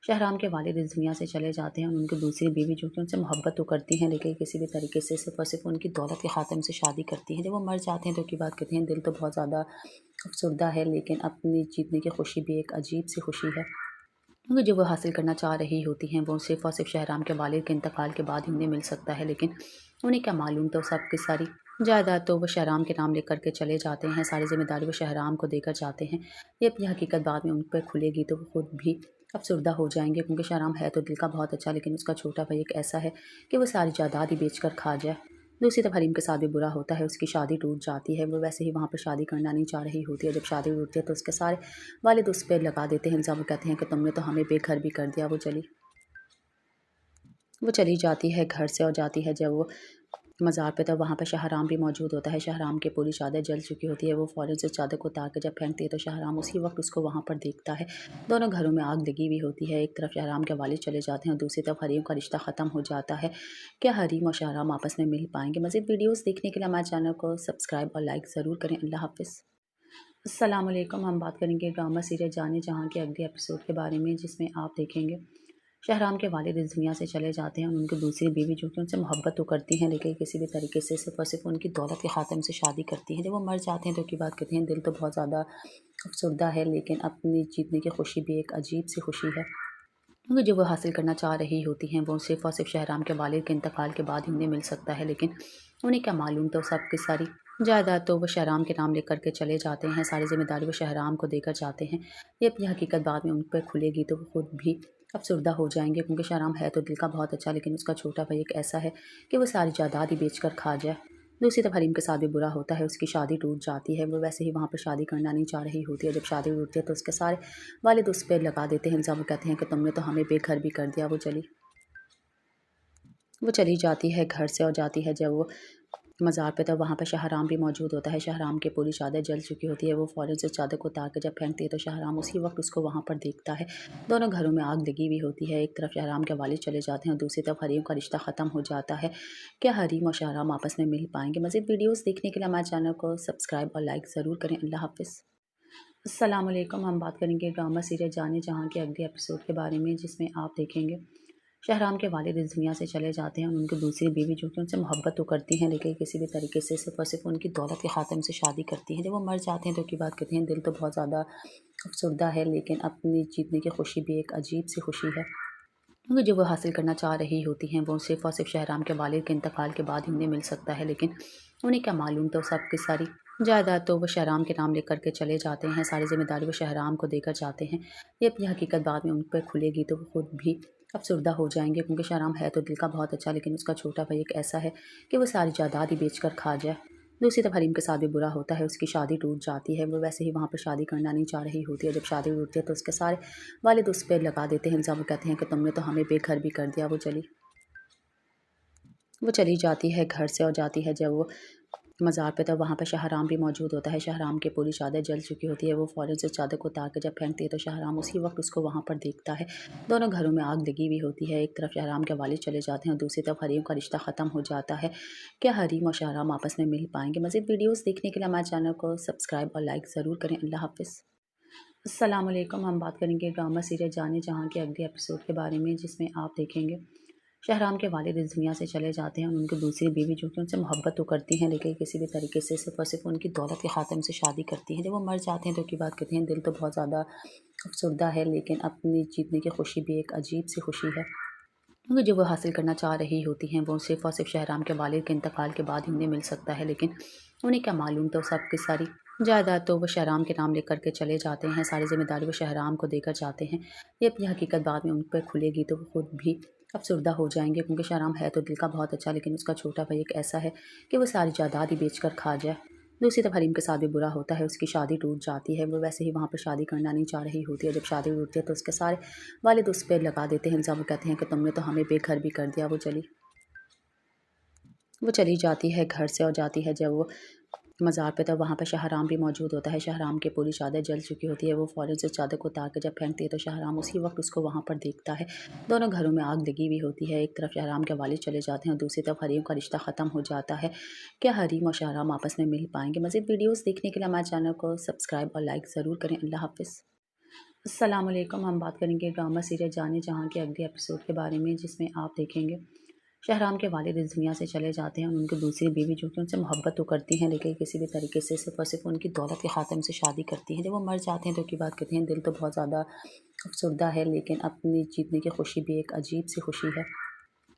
Speaker 1: شہرام کے والد اس دنیا سے چلے جاتے ہیں اور ان کی دوسری بیوی جو کہ ان سے محبت تو کرتی ہیں لیکن کسی بھی طریقے سے صرف اور صرف ان کی دولت کے خاطر ان سے شادی کرتی ہیں۔ جب وہ مر جاتے ہیں تو کی بات کہتے ہیں دل تو بہت زیادہ افسردہ ہے، لیکن اپنی جیتنے کی خوشی بھی ایک عجیب سی خوشی ہے، کیونکہ جو وہ حاصل کرنا چاہ رہی ہوتی ہیں وہ صرف اور صرف شہرام کے والد کے انتقال کے بعد ہی انہیں مل سکتا ہے، لیکن انہیں کیا معلوم، تو سب کی ساری جائیداد تو وہ شہرام کو دے کر جاتے ہیں۔ دوسری طرف حریم کے ساتھ بھی برا ہوتا ہے، اس کی شادی ٹوٹ جاتی ہے، وہ ویسے ہی وہاں پر شادی کرنا نہیں چاہ رہی ہوتی ہے۔ جب شادی ٹوٹتی ہے تو اس کے سارے والد اس پہ لگا دیتے ہیں الزام، وہ کہتے ہیں کہ تم نے تو ہمیں بے گھر بھی کر دیا۔ یہ اپنی حقیقت بعد میں ان پہ کھلے گی تو وہ خود بھی افسردہ ہو جائیں گے، کیونکہ شہرام ہے تو دل کا بہت اچھا، لیکن اس کا چھوٹا بھائی ایک ایسا ہے کہ وہ ساری جائیداد ہی بیچ کر کھا جائے۔ دوسری طرف حریم کے ساتھ بھی برا ہوتا ہے، اس کی شادی ٹوٹ جاتی ہے، وہ ویسے ہی وہاں پر شادی کرنا نہیں چاہ رہی ہوتی ہے۔ جب شادی ٹوٹتی ہے تو اس کے سارے والد اس پہ لگا دیتے ہیں الزام، وہ کہتے ہیں کہ تم نے تو ہمیں بے گھر بھی کر دیا۔ وہ چلی جاتی ہے گھر سے، اور جاتی ہے جب وہ مزار پہ، تو وہاں پہ شہرام بھی موجود ہوتا ہے۔ شہرام کی پوری چادر جل چکی ہوتی ہے، وہ فوراً سے چادر کو اتار کے جب پھینکتی ہے تو شہرام اسی وقت اس کو وہاں پر دیکھتا ہے۔ دونوں گھروں میں آگ لگی ہوئی ہوتی ہے، ایک طرف شہرام کے والد چلے جاتے ہیں اور دوسری طرف حریم کا رشتہ ختم ہو جاتا ہے۔ کیا حریم اور شہرام آپس میں مل پائیں گے؟ مزید ویڈیوز دیکھنے کے لیے ہمارے چینل کو سبسکرائب اور لائک ضرور کریں۔ اللہ حافظ۔ السلام علیکم، ہم بات کریں گے ڈرامہ سیریل جانے جہاں کے اگلے ایپیسوڈ کے بارے میں، جس میں آپ دیکھیں گے شہرام کے والد اس دنیا سے چلے جاتے ہیں اور ان کی دوسری بیوی جو کہ ان سے محبت تو کرتی ہیں لیکن کسی بھی طریقے سے صرف اور صرف ان کی دولت کے خاطر ان سے شادی کرتی ہیں۔ جب وہ مر جاتے ہیں تو کی بات کہتے ہیں دل تو بہت زیادہ افسردہ ہے، لیکن اپنی جیتنے کی خوشی بھی ایک عجیب سی خوشی ہے، کیونکہ جو وہ حاصل کرنا چاہ رہی ہوتی ہیں وہ صرف اور صرف شہرام کے والد کے انتقال کے بعد ہی انہیں مل سکتا ہے، لیکن انہیں کیا معلوم، تو سب کی ساری جائیداد تو وہ شہرام کے نام لے کر کے چلے جاتے ہیں، ساری ذمہ داری وہ شہرام کو دے کر جاتے ہیں۔ یہ اپنی حقیقت بعد میں ان پہ کھلے گی تو وہ خود بھی افسردہ ہو جائیں گے، کیونکہ شہرام ہے تو دل کا بہت اچھا، لیکن اس کا چھوٹا بھائی ایک ایسا ہے کہ وہ ساری جائیداد ہی بیچ کر کھا جائے۔ دوسری طرف حریم کے ساتھ بھی برا ہوتا ہے، اس کی شادی ٹوٹ جاتی ہے، وہ ویسے ہی وہاں پہ شادی کرنا نہیں چاہ رہی ہوتی ہے، جب شادی ٹوٹتی ہے تو اس کے سارے والد اس پہ لگا دیتے ہیں الزام، وہ کہتے ہیں کہ تم نے تو ہمیں بے گھر بھی کر دیا۔ وہ چلی جاتی ہے گھر سے اور جاتی ہے جب وہ مزار پہ، تب وہاں پہ شہرام بھی موجود ہوتا ہے۔ شہرام کی پوری چادر جل چکی ہوتی ہے، وہ فوراً سے چادر کو اتار کے جب پھینکتی ہے تو شہرام اسی وقت اس کو وہاں پر دیکھتا ہے۔ دونوں گھروں میں آگ لگی ہوئی ہوتی ہے، ایک طرف شہرام کے والد چلے جاتے ہیں اور دوسری طرف حریم کا رشتہ ختم ہو جاتا ہے۔ کیا حریم اور شہرام آپس میں مل پائیں گے؟ مزید ویڈیوز دیکھنے کے لیے ہمارے چینل کو سبسکرائب اور لائک ضرور کریں۔ اللہ حافظ۔ السلام علیکم، ہم بات کریں گے ڈرامہ سیریل جانے جہاں کے اگلے ایپیسوڈ کے بارے میں، جس میں آپ دیکھیں گے شہرام کے والد اس دنیا سے چلے جاتے ہیں اور ان کی دوسری بیوی جو کہ ان سے محبت تو کرتی ہیں لیکن کسی بھی طریقے سے صرف اور صرف ان کی دولت کے خاطر ان سے شادی کرتی ہیں۔ جب وہ مر جاتے ہیں تو کی بات کہتے ہیں دل تو بہت زیادہ افسردہ ہے، لیکن اپنی جیتنے کی خوشی بھی ایک عجیب سی خوشی ہے، کیونکہ جو وہ حاصل کرنا چاہ رہی ہوتی ہیں وہ صرف اور صرف شہرام کے والد کے انتقال کے بعد ہی انہیں مل سکتا ہے، لیکن انہیں کیا معلوم، تو سب کی ساری جائیداد تو وہ شہرام کے نام لے کر کے چلے جاتے ہیں، ساری ذمہ داری وہ شہرام کو دے کر جاتے ہیں۔ یہ اپنی حقیقت بعد میں ان پہ کھلے گی تو وہ خود بھی افسردہ ہو جائیں گے، کیونکہ شہرام ہے تو دل کا بہت اچھا، لیکن اس کا چھوٹا بھائی ایک ایسا ہے کہ وہ ساری جائیداد ہی بیچ کر کھا جائے۔ دوسری طرف حریم کے ساتھ بھی برا ہوتا ہے، اس کی شادی ٹوٹ جاتی ہے، وہ ویسے ہی وہاں پہ شادی کرنا نہیں چاہ رہی ہوتی ہے، جب شادی ٹوٹتی ہے تو اس کے سارے والد اس پہ لگا دیتے ہیں الزام، وہ کہتے ہیں کہ تم نے تو ہمیں بے گھر بھی کر دیا۔ وہ چلی جاتی ہے گھر سے اور جاتی ہے جب وہ مزار پہ، تب وہاں پہ شہرام بھی موجود ہوتا ہے۔ شہرام کی پوری چادر جل چکی ہوتی ہے، وہ فوراً سے چادر کو اتار کے جب پھینکتی ہے تو شہرام اسی وقت اس کو وہاں پر دیکھتا ہے۔ دونوں گھروں میں آگ لگی ہوئی ہوتی ہے، ایک طرف شہرام کے والد چلے جاتے ہیں اور دوسری طرف حریم کا رشتہ ختم ہو جاتا ہے۔ کیا حریم اور شہرام آپس میں مل پائیں گے؟ مزید ویڈیوز دیکھنے کے لیے ہمارے چینل کو سبسکرائب اور لائک ضرور کریں۔ اللہ حافظ۔ السلام علیکم، ہم بات کریں گے ڈرامہ سیریل جانے جہاں کے اگلے ایپیسوڈ کے بارے میں، جس میں آپ دیکھیں گے شہرام کے والد اس دنیا سے چلے جاتے ہیں اور ان کی دوسری بیوی جو کہ ان سے محبت تو کرتی ہیں لیکن کسی بھی طریقے سے صرف اور صرف ان کی دولت کے خاطر ان سے شادی کرتی ہیں۔ جب وہ مر جاتے ہیں تو کی بات کہتے ہیں دل تو بہت زیادہ افسردہ ہے، لیکن اپنی جیتنے کی خوشی بھی ایک عجیب سی خوشی ہے، کیونکہ جو وہ حاصل کرنا چاہ رہی ہوتی ہیں وہ صرف اور صرف شہرام کے والد کے انتقال کے بعد ہی انہیں مل سکتا ہے، لیکن انہیں کیا معلوم، تو سب کی ساری جائیداد تو وہ شہرام کے نام لے کر کے چلے جاتے ہیں، ساری ذمہ داری وہ شہرام کو دے کر جاتے ہیں۔ یہ اپنی حقیقت بعد میں ان پہ کھلے گی تو وہ خود بھی افسردہ ہو جائیں گے، کیونکہ شہرام ہے تو دل کا بہت اچھا، لیکن اس کا چھوٹا بھائی ایک ایسا ہے کہ وہ ساری جائیداد ہی بیچ کر کھا جائے۔ دوسری طرف حریم کے ساتھ بھی برا ہوتا ہے، اس کی شادی ٹوٹ جاتی ہے، وہ ویسے ہی وہاں پہ شادی کرنا نہیں چاہ رہی ہوتی ہے، جب شادی ٹوٹتی ہے تو اس کے سارے والد اس پہ لگا دیتے ہیں الزام، وہ کہتے ہیں کہ تم نے تو ہمیں بے گھر بھی کر دیا۔ وہ چلی جاتی ہے گھر سے اور جاتی ہے جب وہ مزار پہ، تب وہاں پہ شہرام بھی موجود ہوتا ہے۔ شہرام کی پوری چادر جل چکی ہوتی ہے، وہ فوراً سے چادر کو اتار کے جب پھینکتی ہے تو شہرام اسی وقت اس کو وہاں پر دیکھتا ہے۔ دونوں گھروں میں آگ لگی ہوئی ہوتی ہے، ایک طرف شہرام کے والد چلے جاتے ہیں اور دوسری طرف حریم کا رشتہ ختم ہو جاتا ہے۔ کیا حریم اور شہرام آپس میں مل پائیں گے؟ مزید ویڈیوز دیکھنے کے لیے ہمارے چینل کو سبسکرائب اور لائک ضرور کریں۔ اللہ حافظ۔ السلام علیکم، ہم بات کریں گے ڈرامہ سیریل جانے جہاں کے اگلے ایپیسوڈ کے بارے میں، جس میں آپ دیکھیں گے شہرام کے والد اس دنیا سے چلے جاتے ہیں اور ان کی دوسری بیوی جو کہ ان سے محبت تو کرتی ہیں لیکن کسی بھی طریقے سے صرف اور صرف ان کی دولت کے خاطر ان سے شادی کرتی ہیں۔ جب وہ مر جاتے ہیں تو کی بات کہتے ہیں دل تو بہت زیادہ افسردہ ہے، لیکن اپنی جیتنے کی خوشی بھی ایک عجیب سی خوشی ہے،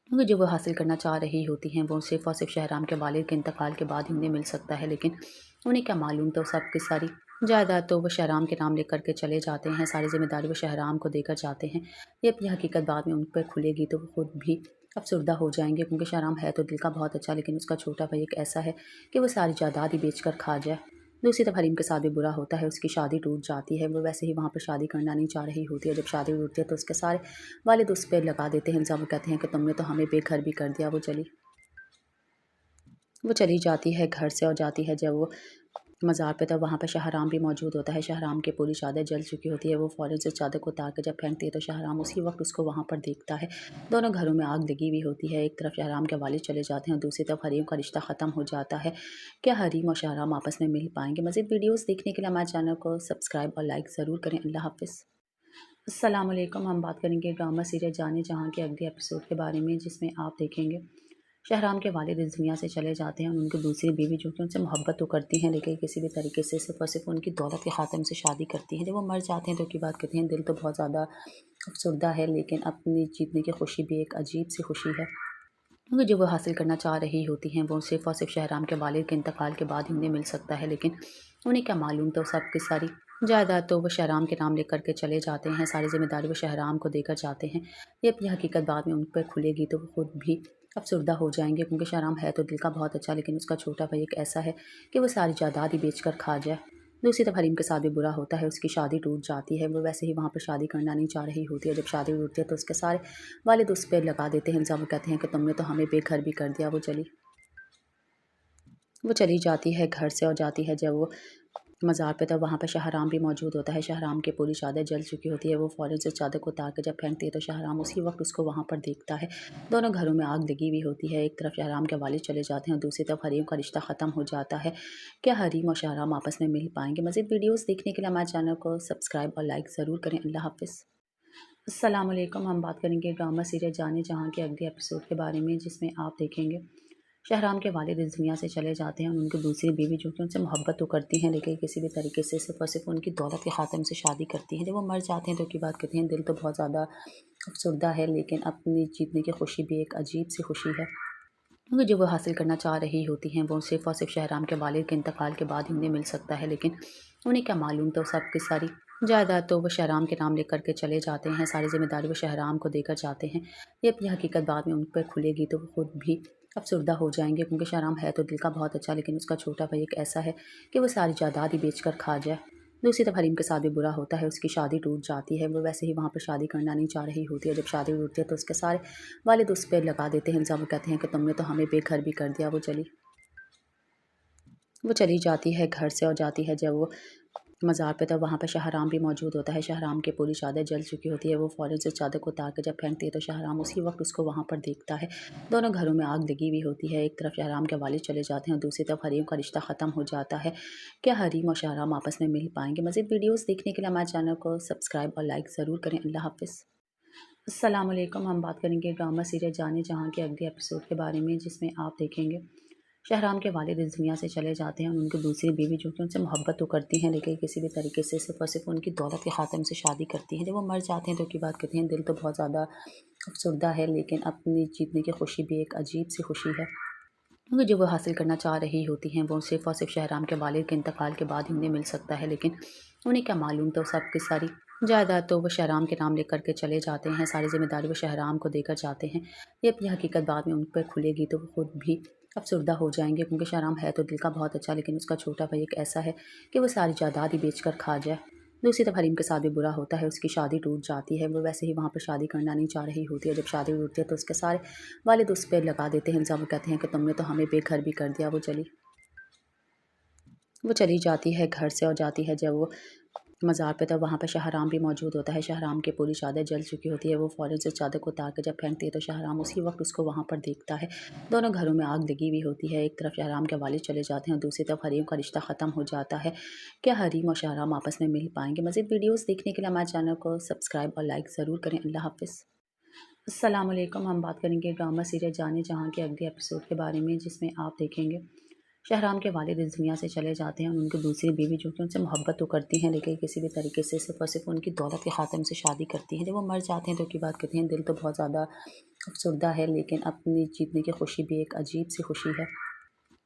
Speaker 1: کیونکہ جو وہ حاصل کرنا چاہ رہی ہوتی ہیں وہ صرف اور صرف شہرام کے والد کے انتقال کے بعد ہی انہیں مل سکتا ہے، لیکن انہیں کیا معلوم، تو سب کی ساری جائیداد تو وہ شہرام کے نام لے کر کے چلے جاتے ہیں، ساری ذمہ داری وہ شہرام کو دے کر جاتے ہیں۔ یہ اپنی حقیقت بعد میں ان پہ کھلے گی تو وہ خود بھی افسردہ ہو جائیں گے، کیونکہ شہرام ہے تو دل کا بہت اچھا، لیکن اس کا چھوٹا بھائی ایک ایسا ہے کہ وہ ساری جائیداد ہی بیچ کر کھا جائے۔ دوسری طرف حریم کے ساتھ بھی برا ہوتا ہے، اس کی شادی ٹوٹ جاتی ہے، وہ ویسے ہی وہاں پہ شادی کرنا نہیں چاہ رہی ہوتی ہے، جب شادی ٹوٹتی ہے تو اس کے سارے والد اس پہ لگا دیتے ہیں الزام، وہ کہتے ہیں کہ تم نے تو ہمیں بے گھر بھی کر دیا۔ وہ چلی جاتی ہے گھر سے اور جاتی ہے جب وہ مزار پہ، تب وہاں پہ شہرام بھی موجود ہوتا ہے۔ شہرام کی پوری چادر جل چکی ہوتی ہے، وہ فوراً سے چادر کو اتار کے جب پھینکتی ہے تو شہرام اسی وقت اس کو وہاں پر دیکھتا ہے۔ دونوں گھروں میں آگ لگی ہوئی ہوتی ہے، ایک طرف شہرام کے والد چلے جاتے ہیں اور دوسری طرف حریم کا رشتہ ختم ہو جاتا ہے۔ کیا حریم اور شہرام آپس میں مل پائیں گے؟ مزید ویڈیوز دیکھنے کے لیے ہمارے چینل کو سبسکرائب اور لائک ضرور کریں۔ اللہ حافظ۔ السلام علیکم، ہم بات کریں گے ڈرامہ سیریل جانے جہاں کے اگلے ایپیسوڈ کے بارے میں، جس میں آپ دیکھیں گے شہرام کے والد اس دنیا سے چلے جاتے ہیں اور ان کی دوسری بیوی جو کہ ان سے محبت تو کرتی ہیں لیکن کسی بھی طریقے سے صرف اور صرف ان کی دولت کی خاطر ان سے شادی کرتی ہیں۔ جب وہ مر جاتے ہیں تو کی بات کہتے ہیں دل تو بہت زیادہ افسردہ ہے، لیکن اپنی جیتنے کی خوشی بھی ایک عجیب سی خوشی ہے، کیونکہ جو وہ حاصل کرنا چاہ رہی ہوتی ہیں وہ صرف اور صرف شہرام کے والد کے انتقال کے بعد ہی انہیں مل سکتا ہے، لیکن انہیں کیا معلوم تو سب کی ساری جائیداد تو وہ شہرام کے نام لے کر کے چلے جاتے ہیں، ساری ذمہ داری وہ شہرام کو دے کر جاتے ہیں۔ یہ اپنی حقیقت بعد میں ان پہ کھلے گی تو وہ خود بھی افسردہ ہو جائیں گے، کیونکہ شہرام ہے تو دل کا بہت اچھا، لیکن اس کا چھوٹا بھائی ایک ایسا ہے کہ وہ ساری جائیداد ہی بیچ کر کھا جائے۔ دوسری طرف حریم کے ساتھ بھی برا ہوتا ہے، اس کی شادی ٹوٹ جاتی ہے، وہ ویسے ہی وہاں پہ شادی کرنا نہیں چاہ رہی ہوتی ہے، جب شادی ٹوٹتی ہے تو اس کے سارے والد اس پہ لگا دیتے ہیں الزام، وہ کہتے ہیں کہ تم نے تو ہمیں بے گھر بھی کر دیا۔ وہ چلی جاتی ہے گھر سے اور جاتی ہے جب وہ مزار پہ، تب وہاں پہ شہرام بھی موجود ہوتا ہے۔ شہرام کی پوری چادر جل چکی ہوتی ہے، وہ فوراً سے چادر کو اتار کے جب پھینکتی ہے تو شہرام اسی وقت اس کو وہاں پر دیکھتا ہے۔ دونوں گھروں میں آگ لگی ہوئی ہوتی ہے، ایک طرف شہرام کے والد چلے جاتے ہیں اور دوسری طرف حریم کا رشتہ ختم ہو جاتا ہے۔ کیا حریم اور شہرام آپس میں مل پائیں گے؟ مزید ویڈیوز دیکھنے کے لیے ہمارے چینل کو سبسکرائب اور لائک ضرور کریں۔ اللہ حافظ۔ السلام علیکم، ہم بات کریں گے ڈرامہ سیریل جانے جہاں کے اگلے ایپیسوڈ کے بارے میں، جس میں آپ دیکھیں گے شہرام کے والد اس دنیا سے چلے جاتے ہیں اور ان کی دوسری بیوی جو کہ ان سے محبت تو کرتی ہیں لیکن کسی بھی طریقے سے صرف اور صرف ان کی دولت کی خاطر ان سے شادی کرتی ہیں۔ جب وہ مر جاتے ہیں تو کی بات کہتے ہیں دل تو بہت زیادہ افسردہ ہے، لیکن اپنی جیتنے کی خوشی بھی ایک عجیب سی خوشی ہے، کیونکہ جو وہ حاصل کرنا چاہ رہی ہوتی ہیں وہ صرف اور صرف شہرام کے والد کے انتقال کے بعد ہی انہیں مل سکتا ہے، لیکن انہیں کیا معلوم تو سب کی ساری جائیداد تو وہ شہرام کے نام لے کر کے چلے جاتے ہیں، ساری ذمہ داری وہ شہرام کو دے کر جاتے ہیں۔ یہ اپنی حقیقت بعد میں ان پہ کھلے گی تو وہ خود بھی افسردہ ہو جائیں گے، کیونکہ شہرام ہے تو دل کا بہت اچھا، لیکن اس کا چھوٹا بھائی ایک ایسا ہے کہ وہ ساری جائیداد ہی بیچ کر کھا جائے۔ دوسری طرف حریم کے ساتھ بھی برا ہوتا ہے، اس کی شادی ٹوٹ جاتی ہے، وہ ویسے ہی وہاں پہ شادی کرنا نہیں چاہ رہی ہوتی ہے، جب شادی ٹوٹتی ہے تو اس کے سارے والد اس پہ لگا دیتے ہیں الزام، وہ کہتے ہیں کہ تم نے تو ہمیں بے گھر بھی کر دیا۔ وہ چلی جاتی ہے گھر سے اور جاتی ہے جب وہ مزار پہ، تب وہاں پہ شہرام بھی موجود ہوتا ہے۔ شہرام کی پوری چادر جل چکی ہوتی ہے، وہ فوراً سے چادر کو اتار کے جب پھینکتی ہے تو شہرام اسی وقت اس کو وہاں پر دیکھتا ہے۔ دونوں گھروں میں آگ لگی ہوئی ہوتی ہے، ایک طرف شہرام کے والد چلے جاتے ہیں اور دوسری طرف حریم کا رشتہ ختم ہو جاتا ہے۔ کیا حریم اور شہرام آپس میں مل پائیں گے؟ مزید ویڈیوز دیکھنے کے لیے ہمارے چینل کو سبسکرائب اور لائک ضرور کریں۔ اللہ حافظ۔ السلام علیکم، ہم بات کریں گے ڈرامہ سیریل جانے جہاں کے اگلے ایپیسوڈ کے بارے میں، جس میں آپ دیکھیں گے شہرام کے والد اس دنیا سے چلے جاتے ہیں اور ان کی دوسری بیوی جو کہ ان سے محبت تو کرتی ہیں لیکن کسی بھی طریقے سے صرف اور صرف ان کی دولت کی خاطر ان سے شادی کرتی ہیں۔ جب وہ مر جاتے ہیں تو کی بات کہتے ہیں دل تو بہت زیادہ افسردہ ہے، لیکن اپنی جیتنے کی خوشی بھی ایک عجیب سی خوشی ہے، کیونکہ جو وہ حاصل کرنا چاہ رہی ہوتی ہیں وہ صرف اور صرف شہرام کے والد کے انتقال کے بعد ہی انہیں مل سکتا ہے، لیکن انہیں کیا معلوم تو سب کی ساری جائیداد تو وہ شہرام کے نام لے کر کے چلے جاتے ہیں، ساری ذمہ داری وہ شہرام کو دے کر جاتے ہیں۔ یہ اپنی حقیقت بعد میں ان پہ کھلے گی تو وہ خود بھی افسردہ ہو جائیں گے، کیونکہ شہرام ہے تو دل کا بہت اچھا، لیکن اس کا چھوٹا بھائی ایک ایسا ہے کہ وہ ساری جائیداد ہی بیچ کر کھا جائے۔ دوسری طرف حریم کے ساتھ بھی برا ہوتا ہے، اس کی شادی ٹوٹ جاتی ہے، وہ ویسے ہی وہاں پہ شادی کرنا نہیں چاہ رہی ہوتی ہے، جب شادی ٹوٹتی ہے تو اس کے سارے والد اس پہ لگا دیتے ہیں الزام، وہ کہتے ہیں کہ تم نے تو ہمیں بے گھر بھی کر دیا۔ وہ چلی جاتی ہے گھر سے اور جاتی ہے جب وہ مزار پہ، تب وہاں پہ شہرام بھی موجود ہوتا ہے۔ شہرام کی پوری چادر جل چکی ہوتی ہے، وہ فوراً سے چادر کو اتار کے جب پھینکتی ہے تو شہرام اسی وقت اس کو وہاں پر دیکھتا ہے۔ دونوں گھروں میں آگ لگی ہوئی ہوتی ہے، ایک طرف شہرام کے والد چلے جاتے ہیں اور دوسری طرف حریم کا رشتہ ختم ہو جاتا ہے۔ کیا حریم اور شہرام آپس میں مل پائیں گے؟ مزید ویڈیوز دیکھنے کے لیے ہمارے چینل کو سبسکرائب اور لائک ضرور کریں۔ اللہ حافظ۔ السلام علیکم، ہم بات کریں گے ڈرامہ سیریل جانے جہاں کے اگلے ایپیسوڈ کے بارے میں، جس میں آپ دیکھیں گے شہرام کے والد اس دنیا سے چلے جاتے ہیں اور ان کی دوسری بیوی جو کہ ان سے محبت تو کرتی ہیں لیکن کسی بھی طریقے سے صرف اور صرف ان کی دولت کی خاطر ان سے شادی کرتی ہیں۔ جب وہ مر جاتے ہیں تو کی بات کہتے ہیں دل تو بہت زیادہ افسردہ ہے، لیکن اپنی جیتنے کی خوشی بھی ایک عجیب سی خوشی ہے،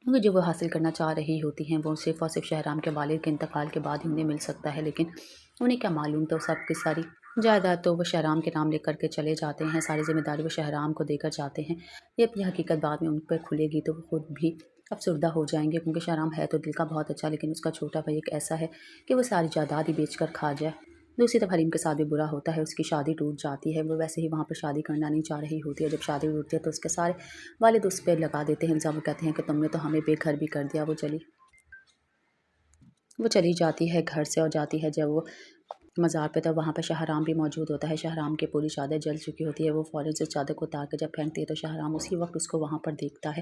Speaker 1: کیونکہ جو وہ حاصل کرنا چاہ رہی ہوتی ہیں وہ صرف اور صرف شہرام کے والد کے انتقال کے بعد ہی انہیں مل سکتا ہے، لیکن انہیں کیا معلوم تو سب کی ساری جائیداد تو وہ شہرام کے نام لے کر کے چلے جاتے ہیں، ساری ذمہ داری وہ شہرام کو دے کر جاتے ہیں۔ یہ اپنی حقیقت بعد میں ان پہ کھلے گی تو وہ خود بھی افسردہ ہو جائیں گے، کیونکہ شہرام ہے تو دل کا بہت اچھا، لیکن اس کا چھوٹا بھائی ایک ایسا ہے کہ وہ ساری جائیداد ہی بیچ کر کھا جائے۔ دوسری طرف حریم کے ساتھ بھی برا ہوتا ہے، اس کی شادی ٹوٹ جاتی ہے، وہ ویسے ہی وہاں پہ شادی کرنا نہیں چاہ رہی ہوتی ہے، جب شادی ٹوٹتی ہے تو اس کے سارے والد اس پہ لگا دیتے ہیں الزام، وہ کہتے ہیں کہ تم نے تو ہمیں بے گھر بھی کر دیا۔ وہ چلی جاتی ہے گھر سے اور جاتی ہے جب وہ مزار پہ، تب وہاں پہ شہرام بھی موجود ہوتا ہے۔ شہرام کی پوری چادر جل چکی ہوتی ہے، وہ فوراً سے چادر کو اتار کے جب پھینکتی ہے تو شہرام اسی وقت اس کو وہاں پر دیکھتا ہے۔